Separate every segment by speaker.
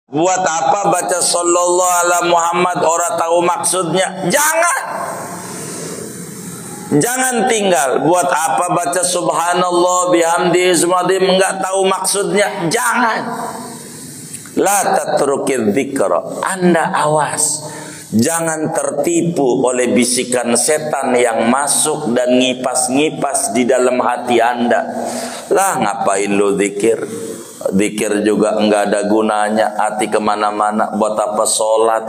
Speaker 1: Buat apa baca sallallahu ala Muhammad orang tahu maksudnya? Jangan tinggal. Buat apa baca subhanallah bihamdihi subhanallah enggak tahu maksudnya? Jangan. La tatrukidz dzikra. Anda awas. Jangan tertipu oleh bisikan setan yang masuk dan ngipas-ngipas di dalam hati Anda. Lah ngapain lu zikir? Zikir juga enggak ada gunanya, hati kemana-mana. Buat apa sholat?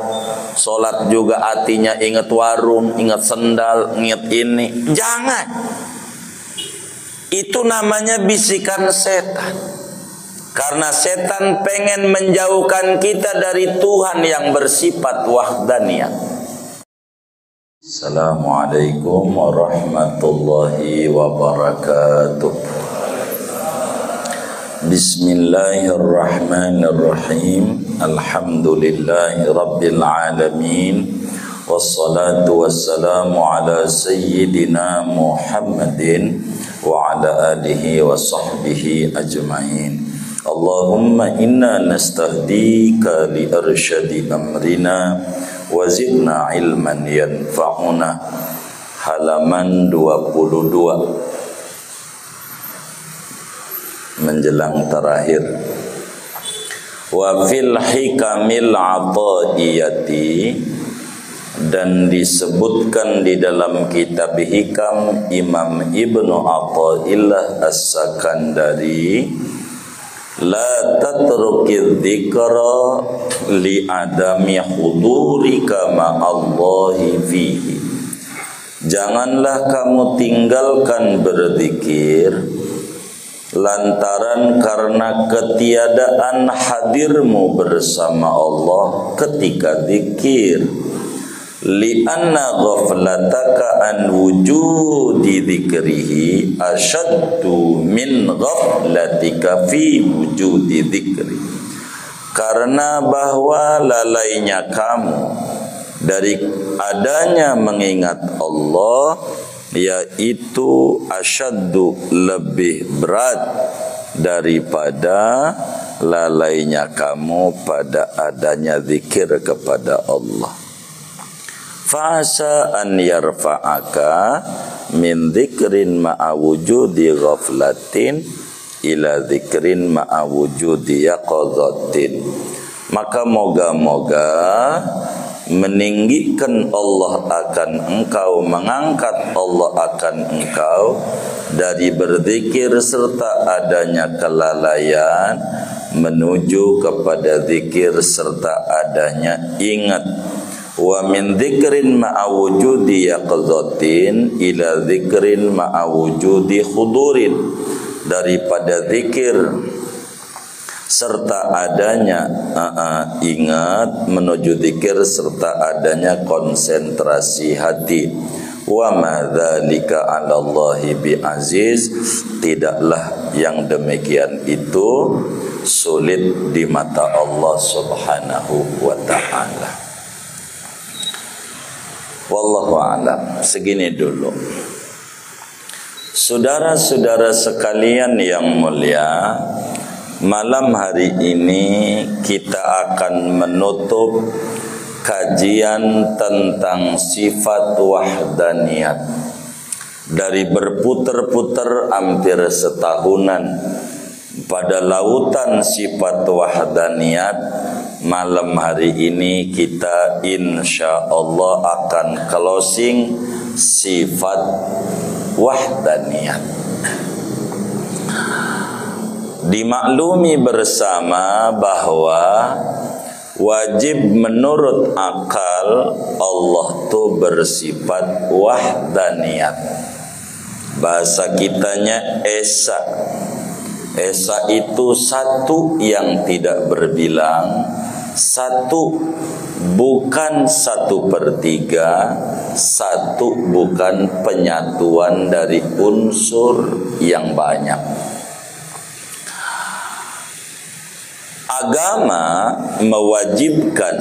Speaker 1: Sholat juga hatinya ingat warung, ingat sendal, ingat ini. Jangan. Itu namanya bisikan setan. Karena setan pengen menjauhkan kita dari Tuhan yang bersifat wahdaniyah. Assalamualaikum warahmatullahi wabarakatuh. Bismillahirrahmanirrahim. Alhamdulillahi rabbil alamin. Wassalatu wassalamu ala sayyidina Muhammadin wa ala alihi wa sahbihi ajma'in. Allahumma inna nastahdika li arsyadi amrina wa zidna ilman yanfa'una. Halaman 22 menjelang terakhir. Wa fil hikamil ataiyati, dan disebutkan di dalam kitab Hikam Imam Ibnu Athaillah As-Sakandari, la tatrukidz dzikra li adami hudurika ma'allahi fihi. Janganlah kamu tinggalkan berzikir lantaran karena ketiadaan hadirmu bersama Allah ketika zikir. Li'anna ghaflataka an wujudi dzikrihi asyaddu min ghaflatika fi wujudi dzikri. Karena bahwa lalainya kamu dari adanya mengingat Allah, yaitu asyaddu, lebih berat daripada lalainya kamu pada adanya zikir kepada Allah. Fa'asa an yarfa'aka min dzikrin ma'a wujudi ghaflatin ila dzikrin ma'a wujudi yaqadhatin. Maka moga-moga meninggikan Allah akan engkau, mengangkat Allah akan engkau dari berzikir serta adanya kelalaian menuju kepada zikir serta adanya ingat. Wa min dzikrin ma'a wujudi yaqadhatin ila dzikrin ma'a wujudi khudurin, daripada zikir serta adanya ingat menuju zikir serta adanya konsentrasi hati. Wa ma dzalika 'ala Allahi bi'aziz, tidaklah yang demikian itu sulit di mata Allah Subhanahu wa ta'ala. Wallahu a'lam. Segini dulu. Saudara-saudara sekalian yang mulia, malam hari ini kita akan menutup kajian tentang sifat wahdaniyat. Dari berputar-putar hampir setahunan pada lautan sifat wahdaniyat, malam hari ini kita insya Allah akan closing sifat wahdaniyat. Dimaklumi bersama bahwa wajib menurut akal Allah tuh bersifat wahdaniyat. Bahasa kitanya esa. Esa itu satu yang tidak berbilang, satu bukan 1/3, satu bukan penyatuan dari unsur yang banyak. Agama mewajibkan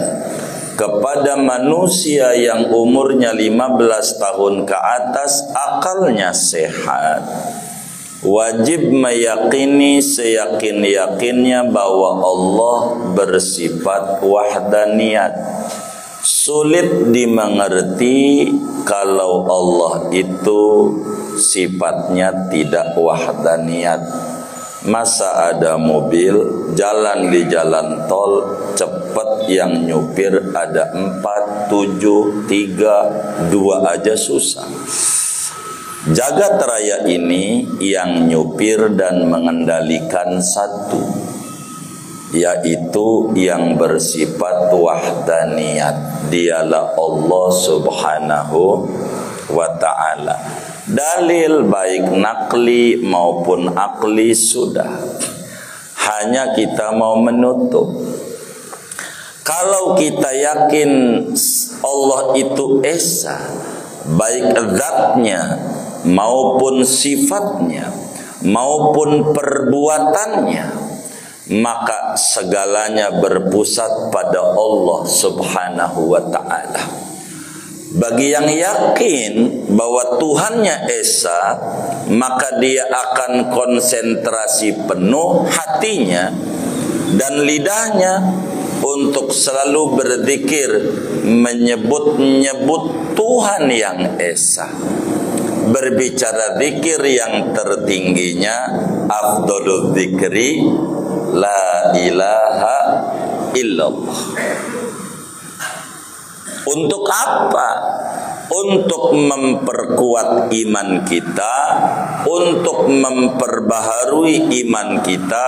Speaker 1: kepada manusia yang umurnya 15 tahun ke atas, akalnya sehat, wajib meyakini seyakin-yakinnya bahwa Allah bersifat wahdaniyat. Sulit dimengerti kalau Allah itu sifatnya tidak wahdaniyat. Masa ada mobil jalan di jalan tol cepat, yang nyupir ada 4, 7, 3, 2 aja susah. Jagat raya ini yang nyupir dan mengendalikan satu, yaitu yang bersifat wahdaniyat. Dialah Allah subhanahu wa ta'ala. Dalil baik nakli maupun akli sudah, hanya kita mau menutup. Kalau kita yakin Allah itu esa, baik zatnya maupun sifatnya maupun perbuatannya, maka segalanya berpusat pada Allah subhanahu wa ta'ala. Bagi yang yakin bahwa Tuhannya esa, maka dia akan konsentrasi penuh hatinya dan lidahnya untuk selalu berzikir, menyebut-nyebut Tuhan yang esa. Berbicara zikir yang tertingginya, afdhalul dzikri la ilaha illallah. Untuk apa? Untuk memperkuat iman kita, untuk memperbaharui iman kita,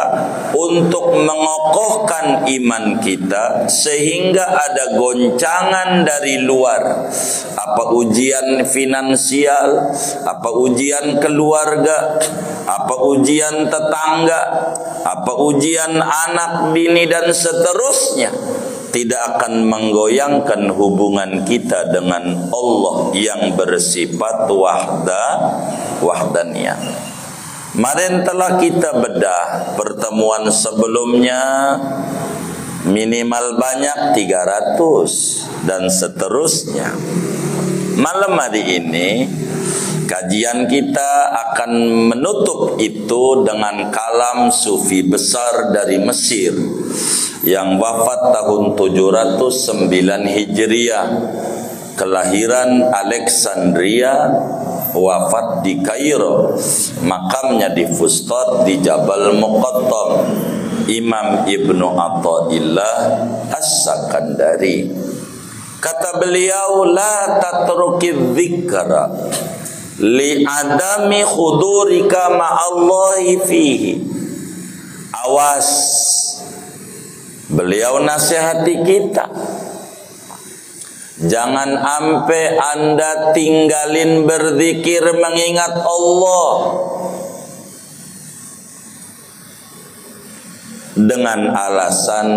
Speaker 1: untuk mengokohkan iman kita, sehingga ada goncangan dari luar. Apa ujian finansial, apa ujian keluarga, apa ujian tetangga, apa ujian anak, bini, dan seterusnya, tidak akan menggoyangkan hubungan kita dengan Allah yang bersifat wahdaniyah. Kemarin telah kita bedah pertemuan sebelumnya, minimal banyak 300 dan seterusnya. Malam hari ini kajian kita akan menutup itu dengan kalam sufi besar dari Mesir yang wafat tahun 709 Hijriah, kelahiran Alexandria, wafat di Kairo, makamnya di Fustat di Jabal Muqattam, Imam Ibnu Athaillah As-Sakandari. Kata beliau, la tatruki dzikra li adami khudurika ma'allahi fihi. Awas, beliau nasihati kita, jangan sampai Anda tinggalin berzikir mengingat Allah dengan alasan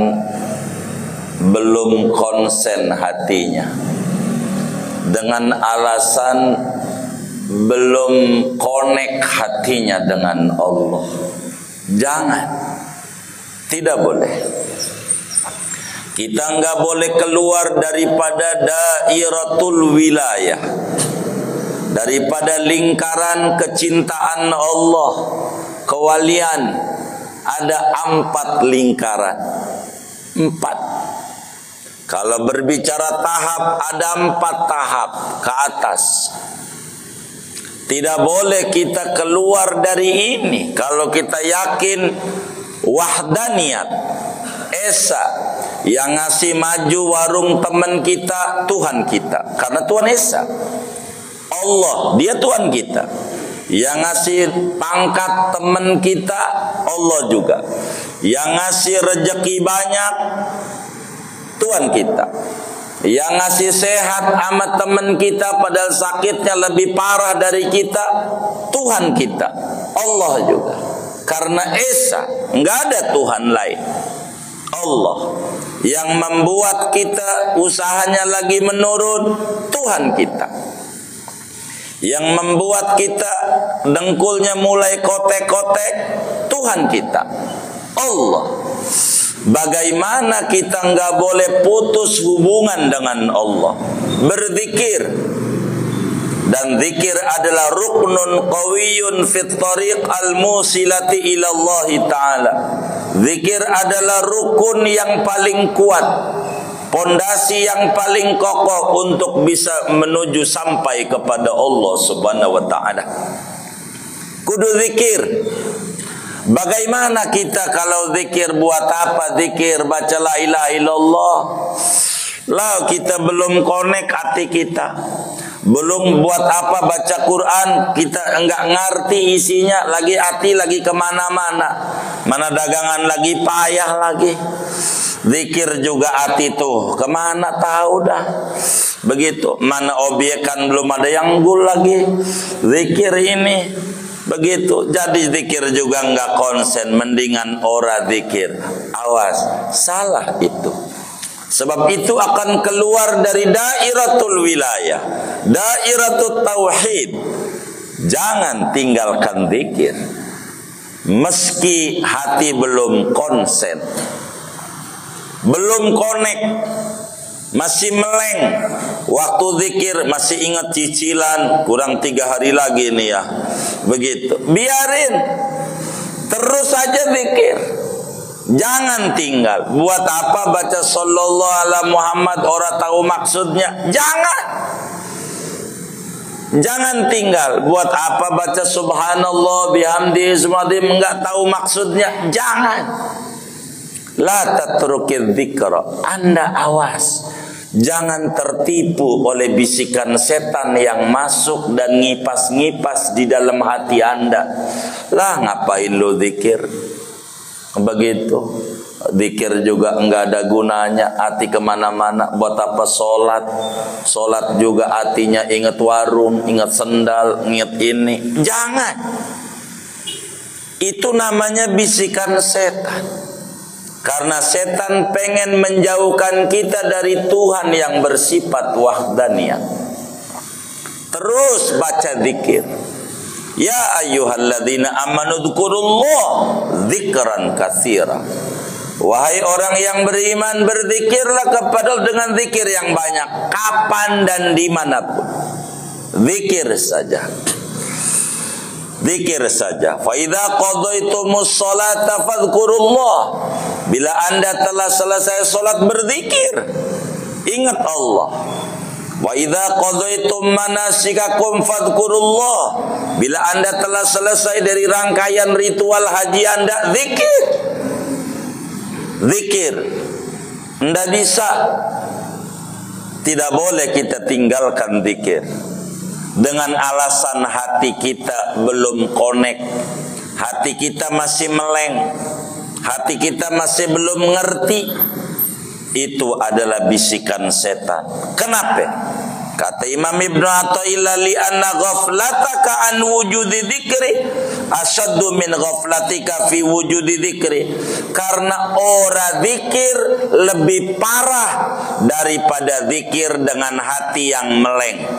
Speaker 1: belum konsen hatinya, dengan alasan belum connect hatinya dengan Allah. Jangan, tidak boleh. Kita nggak boleh keluar daripada dairatul wilayah, daripada lingkaran kecintaan Allah, kewalian. Ada 4 lingkaran, 4. Kalau berbicara tahap, ada 4 tahap ke atas. Tidak boleh kita keluar dari ini. Kalau kita yakin wahdaniyat, esa, yang ngasih maju warung teman kita Tuhan kita, karena Tuhan esa. Allah, dia Tuhan kita. Yang ngasih pangkat teman kita Allah juga. Yang ngasih rezeki banyak Tuhan kita. Yang ngasih sehat sama teman kita padahal sakitnya lebih parah dari kita Tuhan kita, Allah juga. Karena esa, nggak ada Tuhan lain, Allah. Yang membuat kita usahanya lagi menurun, Tuhan kita. Yang membuat kita dengkulnya mulai kotek-kotek, Tuhan kita, Allah. Bagaimana kita nggak boleh putus hubungan dengan Allah? Berzikir, Dan zikir adalah ruknun qawiyun fit tariq al-musilati ila Allah Ta'ala. Zikir adalah rukun yang paling kuat, pondasi yang paling kokoh untuk bisa menuju sampai kepada Allah Subhanahu wa Ta'ala. Kudu zikir. Bagaimana kita kalau zikir, buat apa zikir? Baca la ilaha illallah. Lah kita belum connect hati kita. Belum buat apa baca Quran, kita enggak ngerti isinya, lagi hati lagi kemana-mana. Mana dagangan lagi payah lagi. Zikir juga hati tuh kemana tahu dah. Begitu. Mana obyekan belum ada yang gul lagi. Zikir ini. Begitu. Jadi zikir juga enggak konsen. Mendingan ora zikir. Awas. Salah itu. Sebab itu akan keluar dari dairatul wilayah, dairatul tauhid. Jangan tinggalkan zikir meski hati belum konsen, belum connect, masih meleng. Waktu zikir masih ingat cicilan, kurang 3 hari lagi nih ya. Begitu. Biarin. Terus saja zikir. Jangan tinggal. Buat apa baca sallallahu ala Muhammad orang tahu maksudnya? Jangan. Jangan tinggal. Buat apa baca subhanallah bihamdihi subhanallah enggak tahu maksudnya? Jangan. La tatrukidz dzikra. Anda awas. Jangan tertipu oleh bisikan setan yang masuk dan ngipas-ngipas di dalam hati Anda. Lah ngapain lo zikir? Begitu. Zikir juga enggak ada gunanya, hati kemana-mana. Buat apa sholat? Sholat juga hatinya ingat warung, ingat sendal, ingat ini. Jangan. Itu namanya bisikan setan. Karena setan pengen menjauhkan kita dari Tuhan yang bersifat wahdaniyah. Terus baca zikir. Ya ayyuhalladzina amanu dzkurullah dzikran katsira. Wahai orang yang beriman, berzikirlah kepada dengan zikir yang banyak, kapan dan dimanapun. Zikir saja. Zikir saja. Fa idza qadaitumus sholata fadhkurullah. Bila Anda telah selesai salat, berzikir. Ingat Allah. Wa idza qadaitum manasikakum fadhkurullah. Bila Anda telah selesai dari rangkaian ritual haji Anda, zikir. Zikir. Anda bisa. Tidak boleh kita tinggalkan zikir dengan alasan hati kita belum connect, hati kita masih meleng, hati kita masih belum mengerti. Itu adalah bisikan setan. Kenapa? Kata Imam Ibnu Athaillah, li anna ghaflataka an wujudi dzikri asyaddu min ghaflatika fi wujudi dzikri. Karena ora zikir lebih parah daripada zikir dengan hati yang meleng.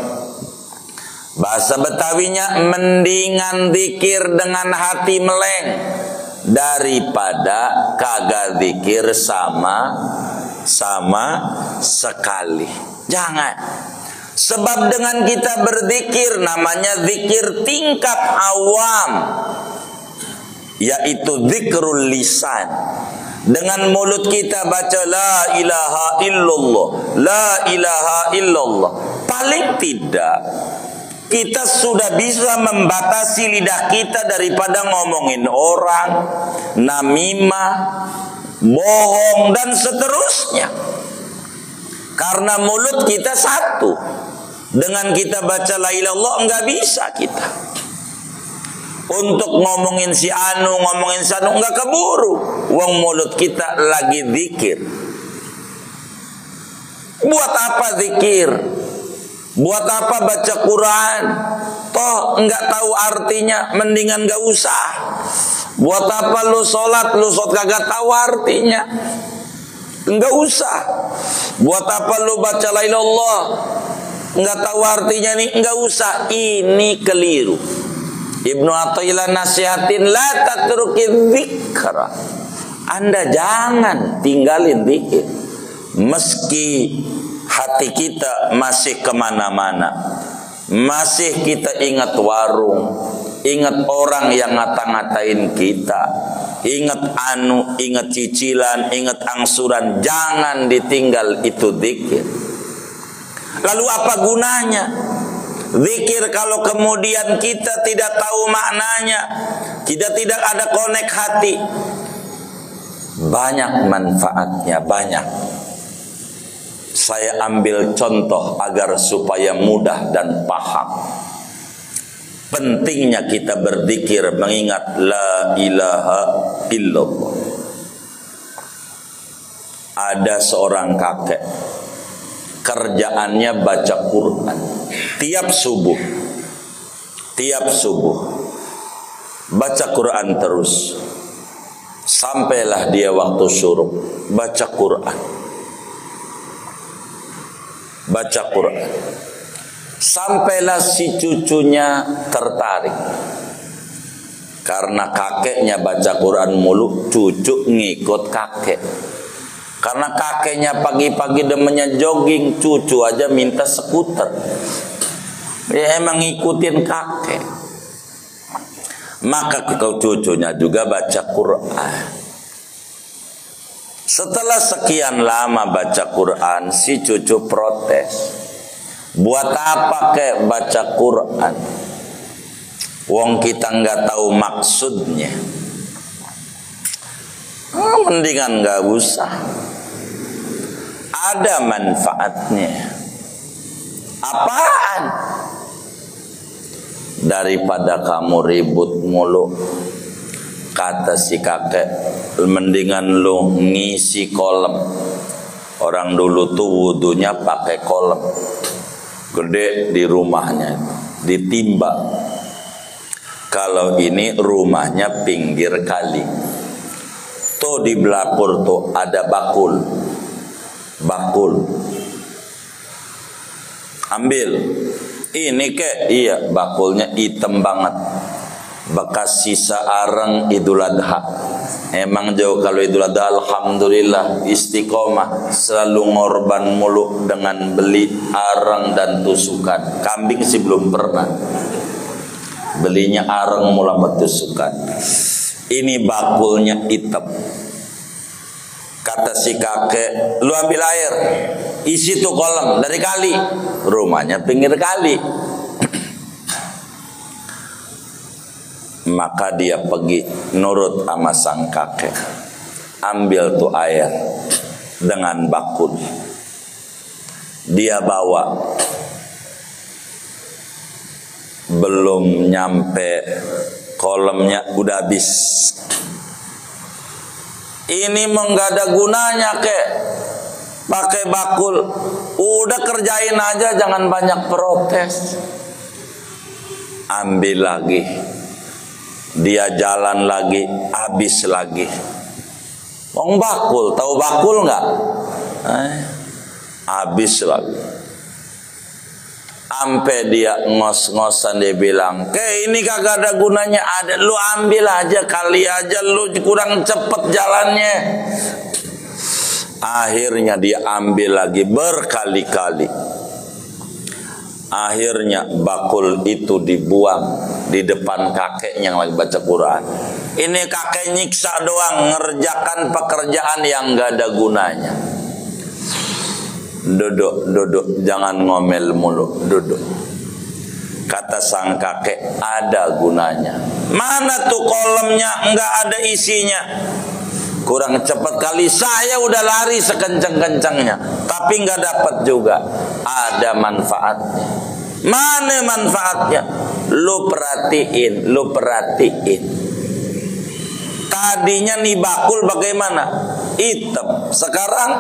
Speaker 1: Bahasa Betawinya, mendingan zikir dengan hati meleng daripada kagak zikir sama sekali. Jangan. Sebab dengan kita berzikir, namanya zikir tingkat awam, yaitu zikrul lisan. Dengan mulut kita baca la ilaha illallah, la ilaha illallah. Paling tidak kita sudah bisa membatasi lidah kita daripada ngomongin orang, namimah, bohong dan seterusnya. Karena mulut kita satu. Dengan kita baca la ilaha illallah enggak bisa kita untuk ngomongin si anu, ngomongin si anu, enggak keburu. Wong mulut kita lagi zikir. Buat apa zikir? Buat apa baca Quran? Toh enggak tahu artinya, mendingan enggak usah. Buat apa lu sholat kagak tahu artinya? Enggak usah. Buat apa lu baca la ilaha illallah enggak tahu artinya nih? Enggak usah. Ini keliru. Ibnu Athaillah nasihatin, la tatrukiz dzikra. Anda jangan tinggalin zikir meski hati kita masih kemana-mana, Masih kita ingat warung, ingat orang yang ngata-ngatain kita, ingat ingat cicilan, ingat angsuran. Jangan ditinggal itu zikir. Lalu apa gunanya zikir kalau kemudian kita tidak tahu maknanya, kita tidak ada konek hati? Banyak manfaatnya, banyak. Saya ambil contoh agar supaya mudah dan paham. Pentingnya kita berzikir mengingat la ilaha illallah. Ada seorang kakek, kerjaannya baca Quran tiap subuh baca Quran terus, sampailah dia waktu syuruk baca Quran, sampailah si cucunya tertarik karena kakeknya baca Quran mulu, cucu ngikut kakek. Karena kakeknya pagi-pagi demennya jogging, cucu aja minta skuter. Dia emang ngikutin kakek. Maka cucunya juga baca Quran. Setelah sekian lama baca Quran, si cucu protes. Buat apa kek baca Quran? Wong kita nggak tahu maksudnya. Mendingan nggak usah. Ada manfaatnya. Apaan? Daripada kamu ribut mulu, kata si kakek, mendingan lu ngisi kolam. Orang dulu tuh wudunya pakai kolam gede di rumahnya, ditimba. Kalau ini rumahnya pinggir kali, tuh di belakang tuh ada bakul, ambil. Ini kek, iya, bakulnya hitam banget, bekas sisa areng Idul Adha. Emang jauh kalau Idul Adha, alhamdulillah istiqomah, selalu ngorban mulu dengan beli areng dan tusukan. Kambing sih belum pernah, belinya areng mula tusukan. Ini bakulnya hitam. Kata si kakek, lu ambil air, isi tuh kolam dari kali. Rumahnya pinggir kali. Maka dia pergi nurut sama sang kakek, ambil tuh air dengan bakul. Dia bawa, belum nyampe kolamnya udah habis. Ini nggak ada gunanya kek, pakai bakul. Udah kerjain aja, jangan banyak protes. Ambil lagi, dia jalan lagi, habis lagi. Wong bakul, tahu bakul nggak? Habis lagi. Sampai dia ngos-ngosan, dia bilang, "Kayak ini kagak ada gunanya, ada lu ambil aja, kali aja lu kurang cepet jalannya." Akhirnya dia ambil lagi berkali-kali. Akhirnya bakul itu dibuang di depan kakeknya yang lagi baca Quran. Ini kakek nyiksa doang, ngerjakan pekerjaan yang gak ada gunanya. Duduk, jangan ngomel mulu, duduk. Kata sang kakek, ada gunanya. Mana tuh kolamnya, nggak ada isinya. Kurang cepat kali, saya udah lari sekencang-kencangnya, tapi nggak dapat juga. Ada manfaatnya. Mana manfaatnya? Lu perhatiin. Tadinya nih bakul bagaimana? Hitam. Sekarang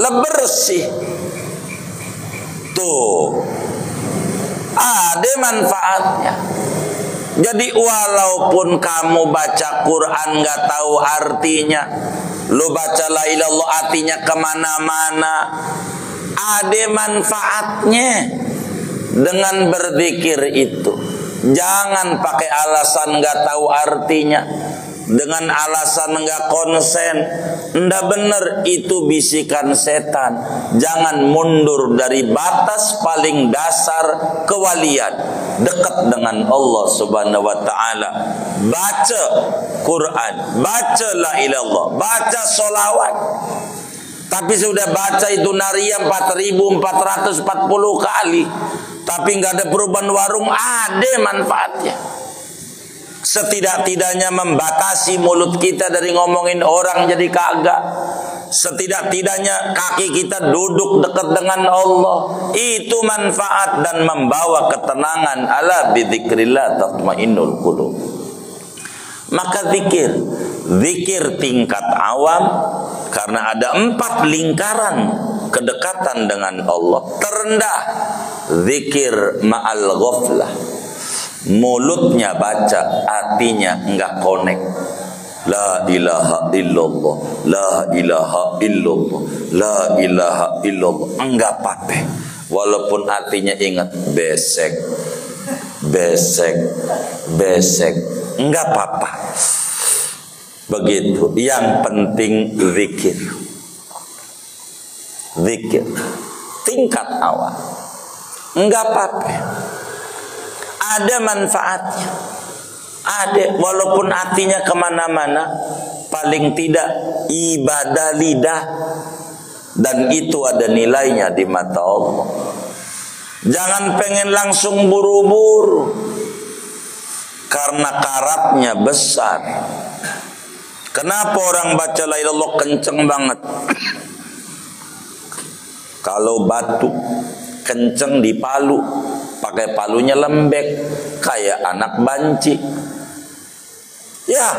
Speaker 1: lebih bersih. Tuh, ada manfaatnya. Jadi walaupun kamu baca Quran nggak tahu artinya, lu baca la ilaha illallah artinya kemana-mana, ada manfaatnya dengan berzikir itu. Jangan pakai alasan nggak tahu artinya. dengan alasan enggak konsen, ndak bener, itu bisikan setan. Jangan mundur dari batas paling dasar kewalian, dekat dengan Allah Subhanahu wa taala. Baca Quran, baca la ilaha illallah, baca sholawat. Tapi sudah baca itu naria 4.440 kali, tapi nggak ada perubahan warung, ada manfaatnya. Setidak-tidaknya membatasi mulut kita dari ngomongin orang jadi kagak. Setidak-tidaknya kaki kita duduk dekat dengan Allah, itu manfaat dan membawa ketenangan. Ala bidzikrillah tatmainnul qulub. Maka zikir tingkat awam, karena ada 4 lingkaran kedekatan dengan Allah. Terendah zikir ma'al ghaflah, mulutnya baca, hatinya enggak connect. La ilaha illallah, la ilaha illallah, la ilaha illallah, enggak apa-apa. Walaupun hatinya ingat besek, enggak apa-apa. Begitu. Yang penting zikir tingkat awal, enggak apa-apa, ada manfaatnya, ada, walaupun hatinya kemana-mana, paling tidak ibadah lidah, dan itu ada nilainya di mata Allah. Jangan pengen langsung buru-buru, karena karatnya besar. Kenapa orang baca la ilaha illallah kenceng banget? Kalau batu kenceng di palu, pakai palunya lembek kayak anak banci. Ya,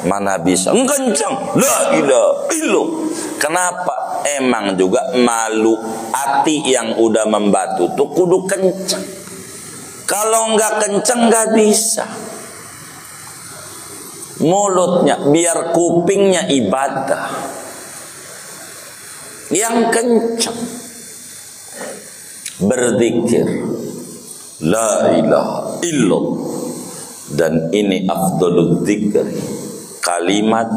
Speaker 1: mana bisa kenceng la ilaha illallah. Kenapa? Emang juga malu. Hati yang udah membatu tuh kudu kenceng. Kalau enggak kenceng enggak bisa. Mulutnya, biar kupingnya ibadah yang kencang, berzikir la ilaha illallah. Dan ini afdhalul dzikr, kalimat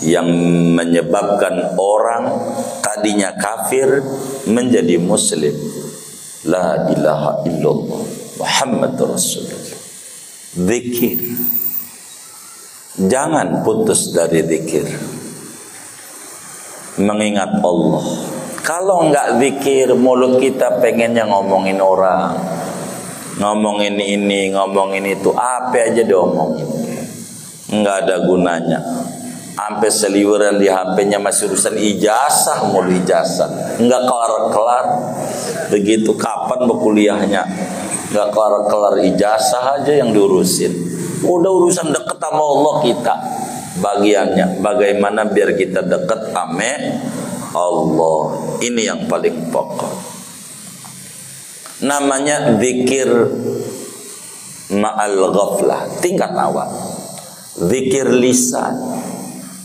Speaker 1: yang menyebabkan orang tadinya kafir menjadi muslim. La ilaha illallah Muhammadur Rasulullah. Zikir, jangan putus dari zikir, mengingat Allah. Kalau enggak zikir, mulut kita pengennya ngomongin orang, ngomongin ini, ngomongin itu, apa aja diomongin, enggak ada gunanya. Sampai seliweran di HP-nya masih urusan ijazah, mulu ijazah, enggak kelar-kelar. Begitu kapan berkuliahnya, enggak kelar-kelar, ijazah aja yang diurusin. Udah urusan dekat sama Allah kita, bagiannya bagaimana biar kita dekat sama Allah. Ini yang paling pokok. Namanya zikir ma'al ghaflah, tingkat awal. Zikir lisan,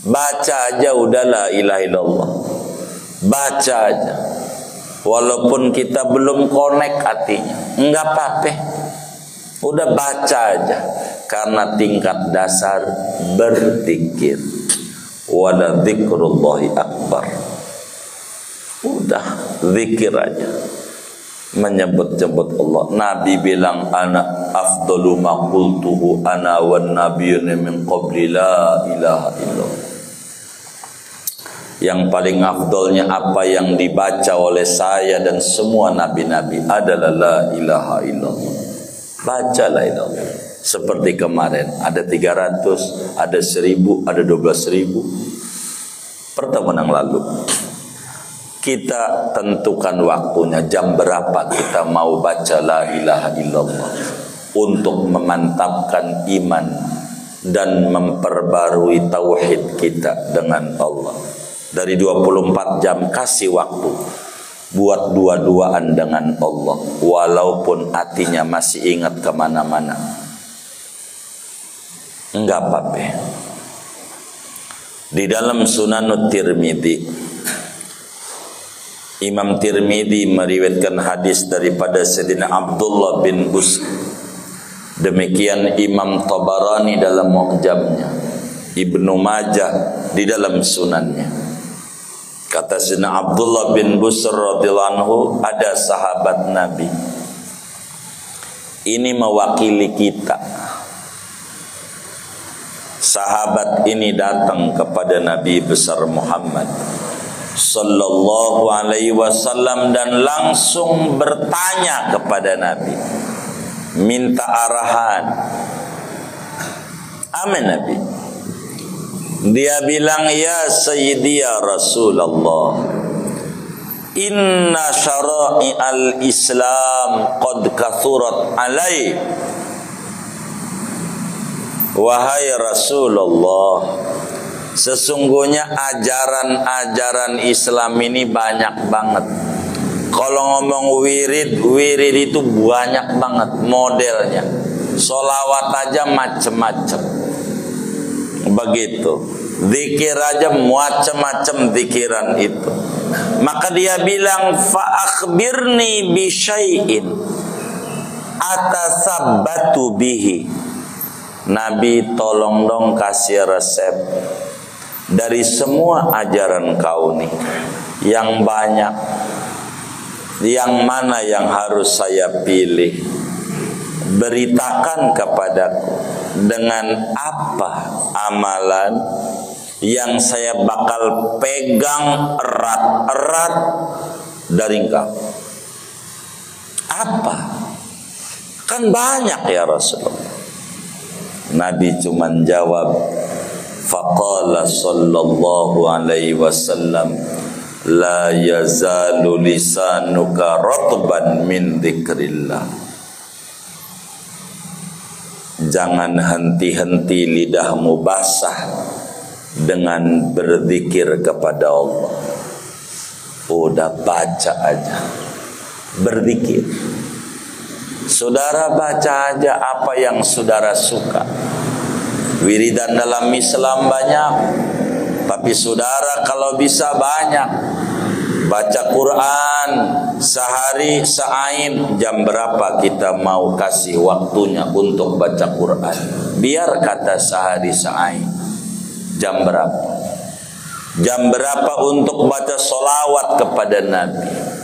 Speaker 1: baca aja udah la ilaha illallah, baca aja. Walaupun kita belum connect hatinya, enggak apa-apa, udah baca aja. Karena tingkat dasar berzikir. Wala dzikrullahi akbar. Udah zikir aja, menyebut-nyebut Allah. Nabi bilang, ana afdalu ma qultuhu ana wan nabiyyuna min qabli la ilaha illallah. Yang paling afdolnya apa yang dibaca oleh saya dan semua nabi-nabi adalah la ilaha illallah. Baca la ilaha illallah. Seperti kemarin ada 300, ada 1000, ada 12.000. Pertemuan yang lalu kita tentukan waktunya, jam berapa kita mau baca la ilaha illallah, untuk memantapkan iman dan memperbarui tauhid kita dengan Allah. Dari 24 jam kasih waktu buat dua-duaan dengan Allah, walaupun hatinya masih ingat kemana-mana, enggak apa-apa. Di dalam Sunanut Tirmidzi, Imam Tirmidzi meriwayatkan hadis daripada Sayyidina Abdullah bin Busr. Demikian Imam Tabarani dalam Mu'jamnya, Ibnu Majah di dalam sunannya. Kata Sayyidina Abdullah bin Busr radhiyallahu anhu, ada sahabat Nabi. Ini mewakili kita. Sahabat ini datang kepada Nabi besar Muhammad sallallahu alaihi wasallam dan langsung bertanya kepada Nabi, minta arahan. Amin Nabi. Dia bilang, ya Sayyidi ya Rasulullah, inna syara'i al-Islam qad kathurat alai. Wahai Rasulullah, sesungguhnya ajaran-ajaran Islam ini banyak banget. Kalau ngomong wirid itu banyak banget modelnya. Sholawat aja macem-macem. Begitu. Zikir aja macam-macam zikiran itu. Maka dia bilang, fa akhbirni bi syai'in atasabbatu bihi. Nabi, tolong dong kasih resep dari semua ajaran kau nih yang banyak, yang mana yang harus saya pilih? Beritakan kepadaku dengan apa amalan yang saya bakal pegang erat-erat dari engkau. Apa? Kan banyak ya Rasulullah. Nabi cuman jawab, faqala sallallahu alaihi wasallam, la yazalu lisanuka ratban min dzikrillah. Jangan henti-henti lidahmu basah dengan berzikir kepada Allah. Udah baca aja, berzikir. Saudara baca aja apa yang saudara suka. Wiridan dalam Islam banyak, tapi saudara kalau bisa banyak. Baca Quran sehari seain. Jam berapa kita mau kasih waktunya untuk baca Quran? Biar kata sehari seain. Jam berapa? Jam berapa untuk baca solawat kepada Nabi?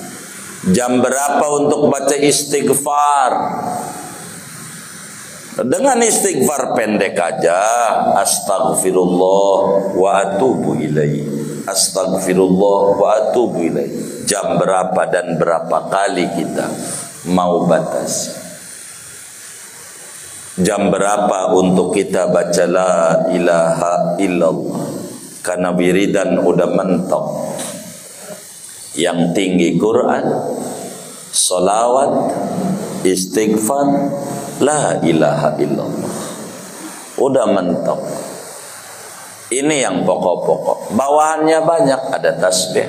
Speaker 1: Jam berapa untuk baca istighfar? Dengan istighfar pendek aja, astaghfirullah wa atubu ilaih. Astaghfirullah wa atubu ilaih. Jam berapa dan berapa kali kita mau batasi? Jam berapa untuk kita baca la ilaha illallah? Karena wiridan udah mentok. Yang tinggi Quran, salawat, istighfar, la ilaha illallah. Udah mentok. Ini yang pokok-pokok. Bawahannya banyak, ada tasbih,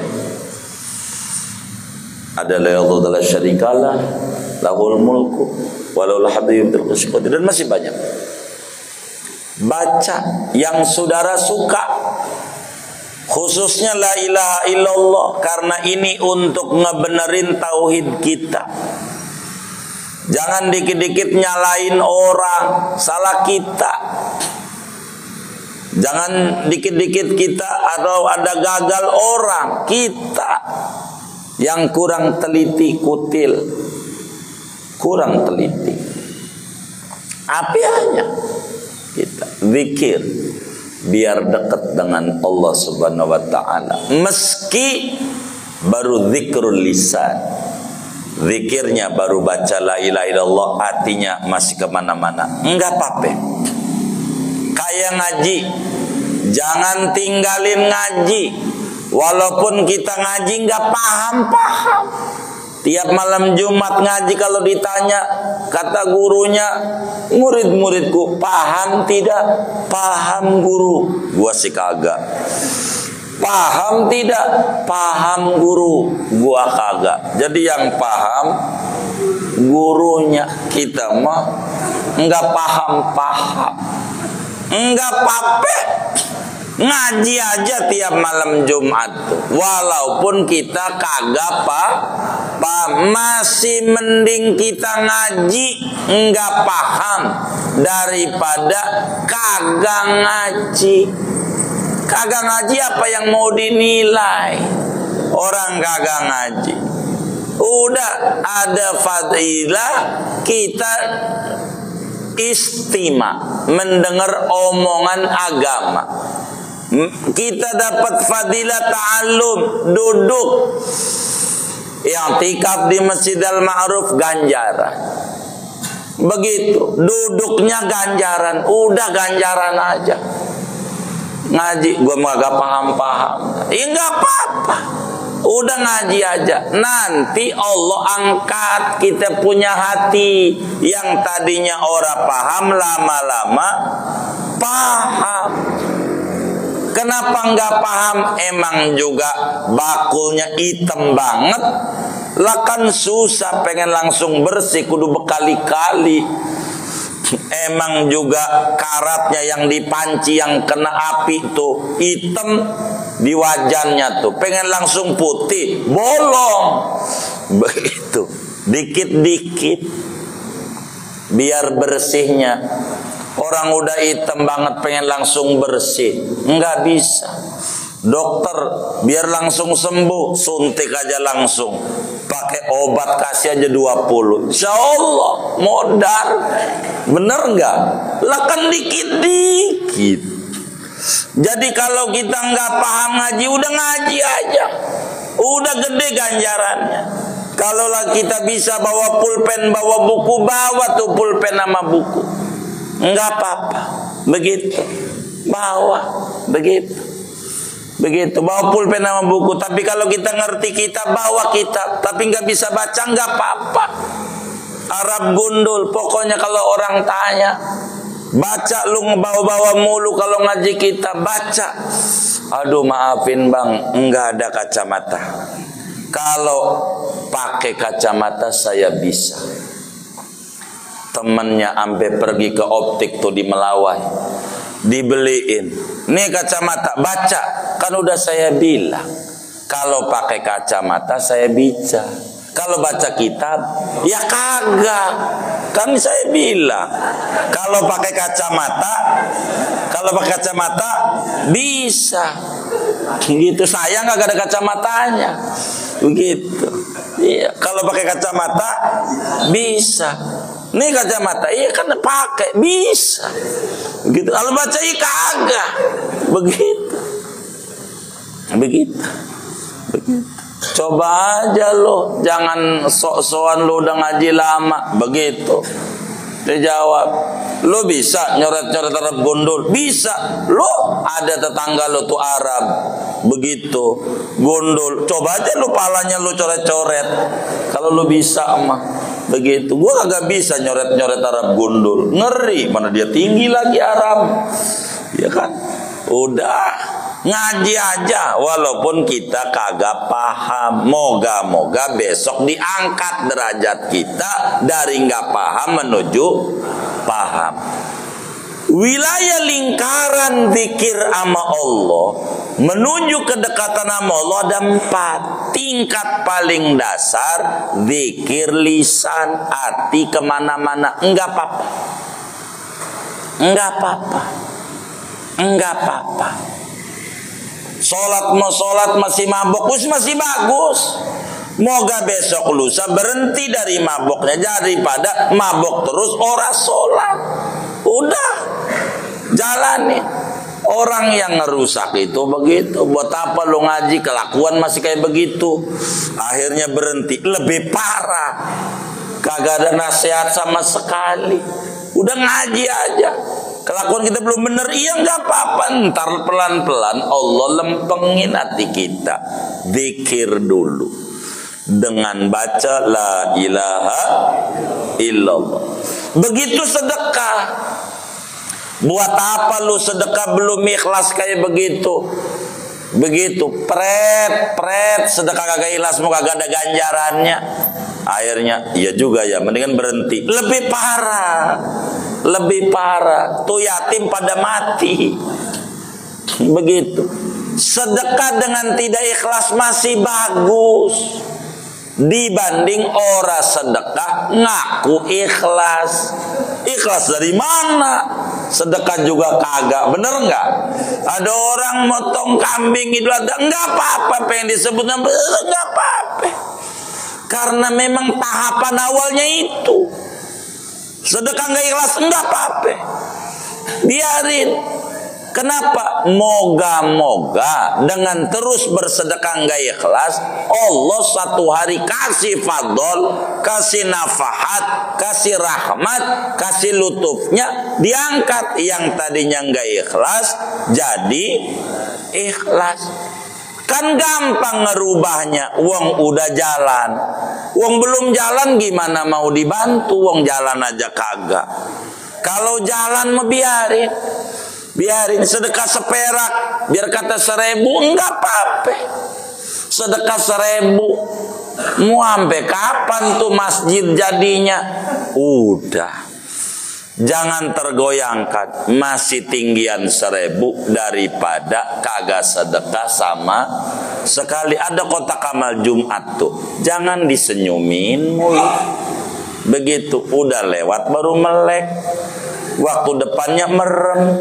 Speaker 1: ada la ilaha illa syarikalah, lahul mulku walau hamdu dan masih banyak. Baca yang saudara suka, khususnya la ilaha illallah, karena ini untuk ngebenerin tauhid kita. Jangan dikit-dikit nyalain orang, salah kita. Jangan dikit-dikit kita atau ada gagal orang, kita yang kurang teliti, kutil, kurang teliti. Apianya kita zikir biar dekat dengan Allah Subhanahu wa taala. Meski baru zikrul lisan, zikirnya baru baca la ilaha illallah, hatinya masih kemana-mana, enggak apa-apa. Kayak ngaji, jangan tinggalin ngaji. Walaupun kita ngaji enggak paham-paham, tiap malam Jumat ngaji, kalau ditanya kata gurunya, murid-muridku paham tidak? Paham guru. Gua sih kagak. Paham tidak? Paham guru. Gua kagak. Jadi yang paham gurunya, kita mah enggak paham-paham. Enggak apa-apa, ngaji aja tiap malam Jumat tuh. Walaupun kita kagak Masih mending kita ngaji nggak paham daripada kagak ngaji. Kagak ngaji apa yang mau dinilai? Orang kagak ngaji. Udah ada fadilah kita istima mendengar omongan agama. Kita dapat fadilah ta'allum, duduk i'tikaf di Masjid Al-Ma'ruf ganjaran. Begitu, duduknya ganjaran, udah ganjaran aja. Ngaji gua mah gak paham-paham. Ya enggak apa-apa. Udah ngaji aja. Nanti Allah angkat kita punya hati yang tadinya orang paham, lama-lama paham. Kenapa nggak paham? Emang juga bakulnya hitam banget. Lah kan susah, pengen langsung bersih kudu berkali-kali. Emang juga karatnya yang dipanci yang kena api tuh hitam di wajannya tuh, pengen langsung putih, bolong. Begitu, dikit-dikit biar bersihnya. Orang udah hitam banget pengen langsung bersih, nggak bisa. Dokter biar langsung sembuh, suntik aja langsung, pakai obat kasih aja 20. Insya Allah modal, bener nggak? Lah kan dikit-dikit. Jadi kalau kita nggak paham ngaji, udah ngaji aja, udah gede ganjarannya. Kalau lah kita bisa bawa pulpen, bawa buku, bawa tuh pulpen sama buku. Enggak apa-apa, begitu, bawa, begitu, bawa pulpen sama buku. Tapi kalau kita ngerti kitab, bawa kitab. Tapi nggak bisa baca, nggak apa-apa. Arab gundul, pokoknya kalau orang tanya, baca lu ngebawa-bawa mulu kalau ngaji kitab, baca. Aduh maafin bang, nggak ada kacamata. Kalau pakai kacamata saya bisa. Temennya sampai pergi ke optik tuh di Melawai, dibeliin. Nih kacamata, baca. Kan udah saya bilang, kalau pakai kacamata saya bisa. Kalau baca kitab, ya kagak. Kan saya bilang, kalau pakai kacamata bisa. Gitu, saya nggak ada kacamatanya. Begitu. Iya, kalau pakai kacamata bisa. Nih kacamata, iya kan pakai, bisa. Begitu. Kalau baca iya kagak. Begitu. Coba aja lo, jangan sok-sokan lo udah ngaji lama. Begitu. Dia jawab, lo bisa nyoret-nyoret Arab gundul? Bisa. Lo ada tetangga lo tuh Arab, begitu gundul. Coba aja lo palanya lo coret-coret. Kalau lo bisa mah begitu. Gua kagak bisa nyoret-nyoret Arab gundul. Ngeri, mana dia tinggi lagi Arab. Ya kan? Udah ngaji aja walaupun kita kagak paham. Moga-moga besok diangkat derajat kita dari nggak paham menuju paham. Wilayah lingkaran zikir sama Allah menuju kedekatan sama Allah ada 4. Tingkat paling dasar zikir lisan, hati kemana-mana. Enggak apa-apa. Sholat masih mabok, masih bagus. Moga besok lusa berhenti dari maboknya, daripada mabok terus ora sholat. Udah jalani. Orang yang ngerusak itu begitu. Buat apa lu ngaji, kelakuan masih kayak begitu, akhirnya berhenti. Lebih parah, kagak ada nasihat sama sekali. Udah ngaji aja, kelakuan kita belum bener, iya nggak apa-apa. Ntar pelan-pelan Allah lempengin hati kita. Zikir dulu dengan baca la ilaha illallah. Begitu sedekah. Buat apa lu sedekah belum ikhlas kayak begitu? Begitu pret sedekah kagak ikhlas, mau kagak ada ganjarannya. Akhirnya iya juga ya, mendingan berhenti. Lebih parah tuh yatim pada mati. Begitu. Sedekah dengan tidak ikhlas masih bagus. dibanding ora sedekah ngaku ikhlas. Ikhlas dari mana? Sedekah juga kagak, bener nggak? Ada orang motong kambing itu ada, nggak apa-apa, pengen disebut nggak apa-apa, karena memang tahapan awalnya itu. Sedekah nggak ikhlas nggak apa-apa, biarin. Kenapa? Moga-moga dengan terus bersedekah nggak ikhlas, Allah satu hari kasih fadl, kasih nafahat, kasih rahmat, kasih lutufnya, diangkat yang tadinya nggak ikhlas jadi ikhlas. Kan gampang ngerubahnya. Wong udah jalan, wong belum jalan gimana mau dibantu? Wong jalan aja kagak. Kalau jalan mau biarin sedekah seperak, biar kata 1000 enggak apa-apa. Sedekah 1000 mau sampai kapan tuh masjid jadinya? Udah, jangan tergoyangkan, masih tinggian 1000 daripada kagak sedekah sama sekali. Ada kotak amal Jumat tuh, jangan disenyumin mulu. Begitu udah lewat baru melek, waktu depannya merem,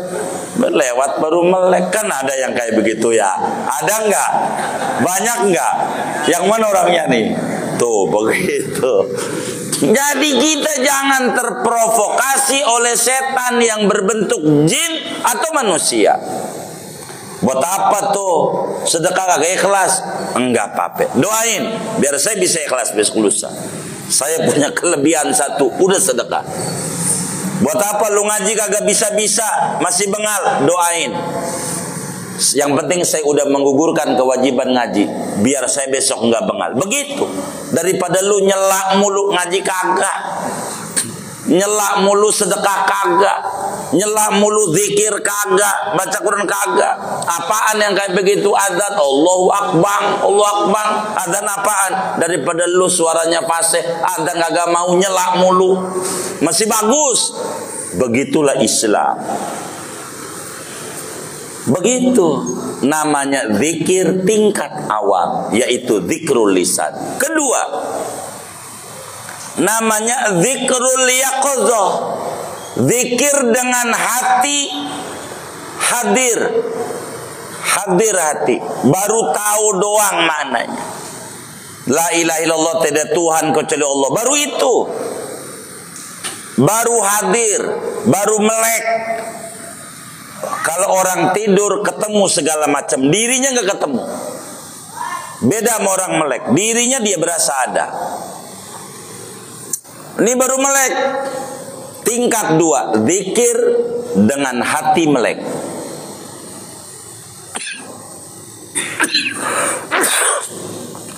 Speaker 1: lewat baru melek. Kan ada yang kayak begitu ya? Ada nggak? Banyak nggak? Yang mana orangnya nih? Tuh begitu. Jadi kita jangan terprovokasi oleh setan yang berbentuk jin atau manusia. Buat apa tuh sedekah kagak ikhlas? Enggak apa-apa, doain biar saya bisa ikhlas besok lusa. Saya punya kelebihan satu, udah sedekah. Buat apa lu ngaji kagak bisa-bisa, masih bengal, doain. Yang penting saya udah menggugurkan kewajiban ngaji, biar saya besok nggak bengal. Begitu. Daripada lu nyelak mulu ngaji kagak, nyelak mulu sedekah kagak, nyelak mulu zikir kagak, baca Quran kagak. Apaan yang kayak begitu? Adzan Allahu Akbar, Allahu Akbar. Adzan apaan? Daripada lu suaranya fasih, adzan kagak mau, nyelak mulu, masih bagus. Begitulah Islam. Begitu namanya zikir tingkat awal, yaitu zikrul lisan. Kedua, namanya zikrul yaqظah, zikir dengan hati hadir, hadir hati, baru tahu doang maknanya. La ilaha illallah, tidak Tuhan kecuali Allah, baru itu, baru hadir, baru melek. Kalau orang tidur ketemu segala macam, dirinya nggak ketemu. Beda sama orang melek, dirinya dia berasa ada. Ini baru melek. Tingkat 2, zikir dengan hati melek.